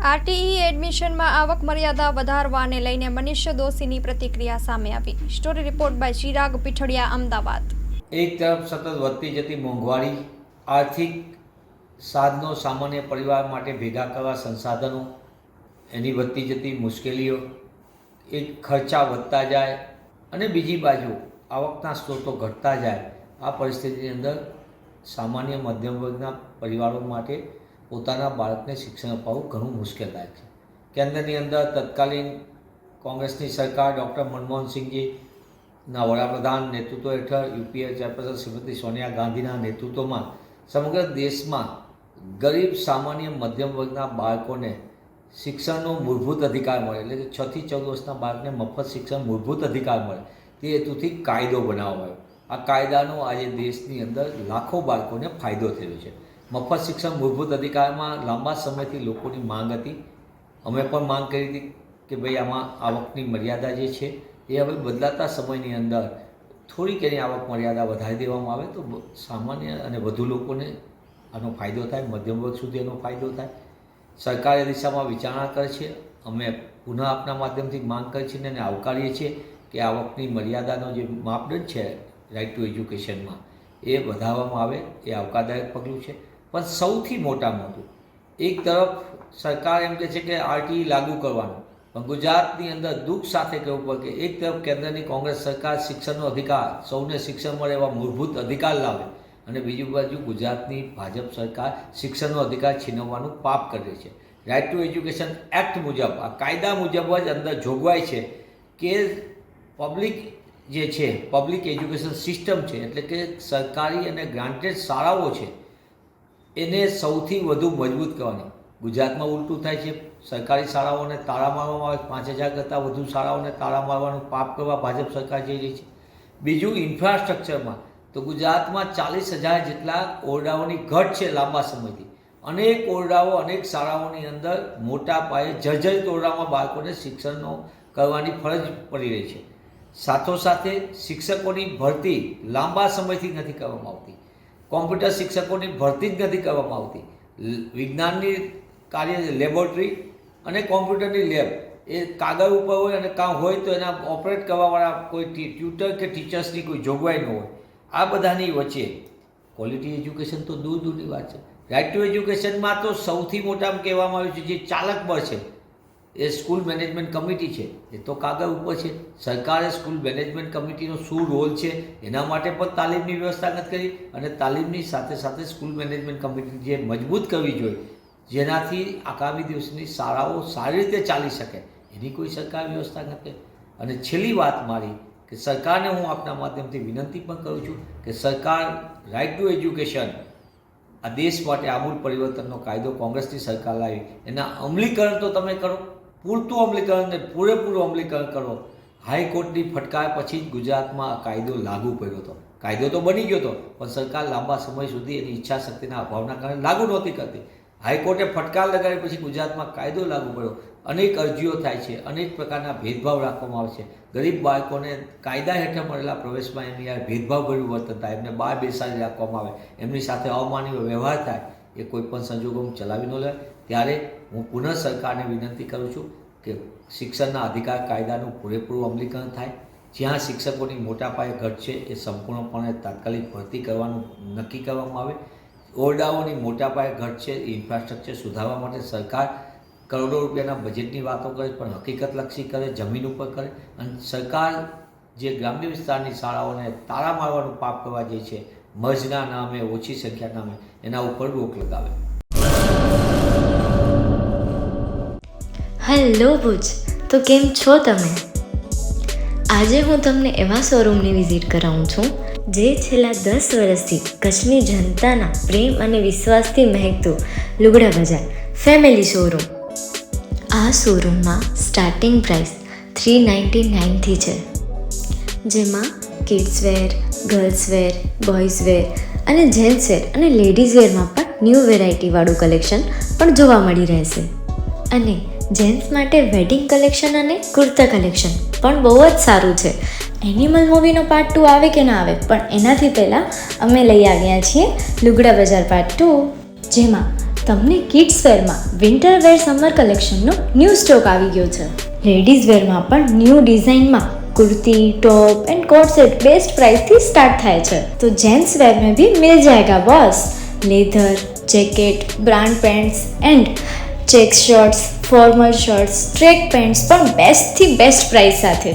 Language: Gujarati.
આરટીઈ એડમિશનમાં આવક મર્યાદા વધારવાને લઈને મનીષ દોશીની પ્રતિક્રિયા સામે આવી. Story report by Chirag Pithadiya, Ahmedabad. એક તરફ સતત વધતી જતી મોંઘવારી, આર્થિક સાધનો સામાન્ય પરિવાર માટે ભેગા કરવા સંસાધનો, એની વધતી જતી મુશ્કેલીઓ, એક ખર્ચા વધતા જાય અને બીજી બાજુ આવકના સ્ત્રોતો ઘટતા જાય. આ પરિસ્થિતિની અંદર સામાન્ય મધ્યમ વર્ગના પરિવારો માટે પોતાના બાળકને શિક્ષણ અપાવવું ઘણું મુશ્કેલ થાય છે. કેન્દ્રની અંદર તત્કાલીન કોંગ્રેસની સરકાર ડૉક્ટર મનમોહનસિંહજીના વડાપ્રધાન નેતૃત્વ હેઠળ યુપીએ ચેરપર્સન શ્રીમતી સોનિયા ગાંધીના નેતૃત્વમાં સમગ્ર દેશમાં ગરીબ સામાન્ય મધ્યમ વર્ગના બાળકોને શિક્ષણનો મૂળભૂત અધિકાર મળે, એટલે કે 6 થી 14 વર્ષના બાળકને મફત શિક્ષણ મૂળભૂત અધિકાર મળે તે હેતુથી કાયદો બનાવવામાં આવ્યો. આ કાયદાનો આજે દેશની અંદર લાખો બાળકોને ફાયદો થયો છે. મફત શિક્ષણ મૂળભૂત અધિકારમાં લાંબા સમયથી લોકોની માંગ હતી. અમે પણ માંગ કરી હતી કે ભાઈ આમાં આવકની મર્યાદા જે છે એ હવે બદલાતા સમયની અંદર થોડીક એની આવક મર્યાદા વધારી દેવામાં આવે તો સામાન્ય અને વધુ લોકોને આનો ફાયદો થાય, મધ્યમ વર્ગ સુધી એનો ફાયદો થાય. સરકાર એ દિશામાં વિચારણા કરે છે. અમે પુનઃ આપના માધ્યમથી માંગ કરી છે અને આવકારીએ છીએ કે આવકની મર્યાદાનો જે માપદંડ છે રાઇટ ટુ એજ્યુકેશનમાં એ વધારવામાં આવે. એ આવકારદાયક પગલું છે. પણ સૌથી મોટામાં મોટું એક તરફ સરકાર એમ કહે છે કે આરટીઈ લાગુ કરવાનું, પણ ગુજરાતની અંદર દુઃખ સાથે કહેવું પડે કે એક તરફ કેન્દ્રની કોંગ્રેસ સરકાર શિક્ષણનો અધિકાર, સૌને શિક્ષણ મળે એવા મૂળભૂત અધિકાર લાવે અને બીજી બાજુ ગુજરાતની ભાજપ સરકાર શિક્ષણનો અધિકાર છીનવવાનું પાપ કરે છે. રાઇટ ટુ એજ્યુકેશન એક્ટ મુજબ, આ કાયદા મુજબ જ અંદર જોગવાઈ છે કે પબ્લિક જે છે, પબ્લિક એજ્યુકેશન સિસ્ટમ છે, એટલે કે સરકારી અને ગ્રાન્ટેડ શાળાઓ છે એને સૌથી વધુ મજબૂત કરવાની. ગુજરાતમાં ઉલટું થાય છે. સરકારી શાળાઓને તાળા મારવામાં આવે, 5000 કરતાં વધુ શાળાઓને તાળા મારવાનું પાપ કરવા ભાજપ સરકાર જઈ રહી છે. બીજું ઇન્ફ્રાસ્ટ્રક્ચરમાં તો ગુજરાતમાં 40,000 જેટલા ઓરડાઓની ઘટ છે લાંબા સમયથી. અનેક ઓરડાઓ, અનેક શાળાઓની અંદર મોટા પાયે જર્જરિત ઓરડામાં બાળકોને શિક્ષણનો કરવાની ફરજ પડી રહી છે. સાથોસાથે શિક્ષકોની ભરતી લાંબા સમયથી નથી કરવામાં આવતી. કોમ્પ્યુટર શિક્ષકોની ભરતી જ નથી કરવામાં આવતી. વિજ્ઞાનની કાર્ય લેબોરેટરી અને કોમ્પ્યુટરની લેબ એ કાગળ ઉપર હોય અને કાં હોય તો એના ઓપરેટ કરવાવાળા કોઈ ટ્યુટર કે ટીચર્સની કોઈ જોગવાઈ ન હોય. આ બધાની વચ્ચે ક્વોલિટી એજ્યુકેશન તો દૂર દૂરની વાત છે. રાઇટ ટુ એજ્યુકેશનમાં તો સૌથી મોટામાં કહેવામાં આવ્યું છે જે ચાલક બળ છે એ સ્કૂલ મેનેજમેન્ટ કમિટી છે. એ તો કાગળ ઉપર છે. સરકારે સ્કૂલ મેનેજમેન્ટ કમિટીનો શું રોલ છે એના માટે પણ તાલીમની વ્યવસ્થા નથી કરી અને તાલીમની સાથે સાથે સ્કૂલ મેનેજમેન્ટ કમિટી જે મજબૂત કરવી જોઈએ જેનાથી આગામી દિવસની શાળાઓ સારી રીતે ચાલી શકે એની કોઈ સરકાર વ્યવસ્થા નથી. અને છેલ્લી વાત મારી કે સરકારને હું આપના માધ્યમથી વિનંતી પણ કરું છું કે સરકાર રાઇટ ટુ એજ્યુકેશન, આ દેશ માટે આમૂલ પરિવર્તનનો કાયદો કોંગ્રેસની સરકાર લાવી, એના અમલીકરણ તો તમે કરો, પૂરતું અમલીકરણ ને પૂરેપૂરું અમલીકરણ કરો. હાઈકોર્ટની ફટકાર પછી જ ગુજરાતમાં આ કાયદો લાગુ પડ્યો હતો. કાયદો તો બની ગયો હતો પણ સરકાર લાંબા સમય સુધી એની ઈચ્છા શક્તિના અભાવના કારણે લાગુ નહોતી કરતી. હાઈકોર્ટે ફટકાર લગાડી પછી ગુજરાતમાં કાયદો લાગુ પડ્યો. અનેક અરજીઓ થાય છે, અનેક પ્રકારના ભેદભાવ રાખવામાં આવે છે. ગરીબ બાળકોને કાયદા હેઠળ મળેલા પ્રવેશમાં એમની યાર ભેદભાવભર્યું વર્તન થાય, એમને બહાર બેસાડી રાખવામાં આવે, એમની સાથે અમાનવીય વ્યવહાર થાય, એ કોઈપણ સંજોગોમાં ચલાવી ન લે. ત્યારે હું પુનઃ સરકારને વિનંતી કરું છું કે શિક્ષણના અધિકાર કાયદાનું પૂરેપૂરું અમલીકરણ થાય. જ્યાં શિક્ષકોની મોટા પાયે ઘટ છે એ સંપૂર્ણપણે તાત્કાલિક ભરતી કરવાનું નક્કી કરવામાં આવે. ઓરડાઓની મોટા પાયે ઘટ છે એ ઇન્ફ્રાસ્ટ્રક્ચર સુધારવા માટે સરકાર કરોડો રૂપિયાના બજેટની વાતો કરે પણ હકીકતલક્ષી કરે, જમીન ઉપર કરે. અને સરકાર જે ગ્રામ્ય વિસ્તારની શાળાઓને તાળા મારવાનું પાપ કરવા જાય છે મર્જના નામે, ઓછી સંખ્યા નામે, એના ઉપર રોક લગાવે. હેલો ભુજ, તો કેમ છો તમે? આજે હું તમને એવા શોરૂમની વિઝિટ કરાવું છું જે છેલ્લા 10 વર્ષથી કચ્છની જનતાના પ્રેમ અને વિશ્વાસથી મહેકતું લુગડા બજાર ફેમિલી શોરૂમ. આ શોરૂમમાં સ્ટાર્ટિંગ પ્રાઇસ 399થી છે, જેમાં kids wear, girls wear, boys wear અને જેન્ટ્સ વેર અને લેડીઝ વેરમાં પણ ન્યૂ વેરાયટીવાળું કલેક્શન પણ જોવા મળી રહેશે. અને જેન્ટ્સ માટે વેડિંગ કલેક્શન અને કુર્તા કલેક્શન પણ બહુ જ સારું છે. એનિમલ મૂવીનો પાર્ટ 2 આવે કે ના આવે, પણ એનાથી પહેલાં અમે લઈ આવ્યા છીએ લુગડા બજાર પાર્ટ 2, જેમાં તમને કિડ્સ વેરમાં વિન્ટર વેર સમર કલેક્શનનો ન્યૂ સ્ટોક આવી ગયો છે. લેડીઝ વેરમાં પણ ન્યૂ ડિઝાઇનમાં kurti top and coat set best price थी स्टार्ट थाय छे. तो जेंट्स वेयर में भी मिल जाएगा boss. Leather jacket brand pants and check shirts formal shirts track pants पर बेस्ट थी बेस्ट प्राइस साथे.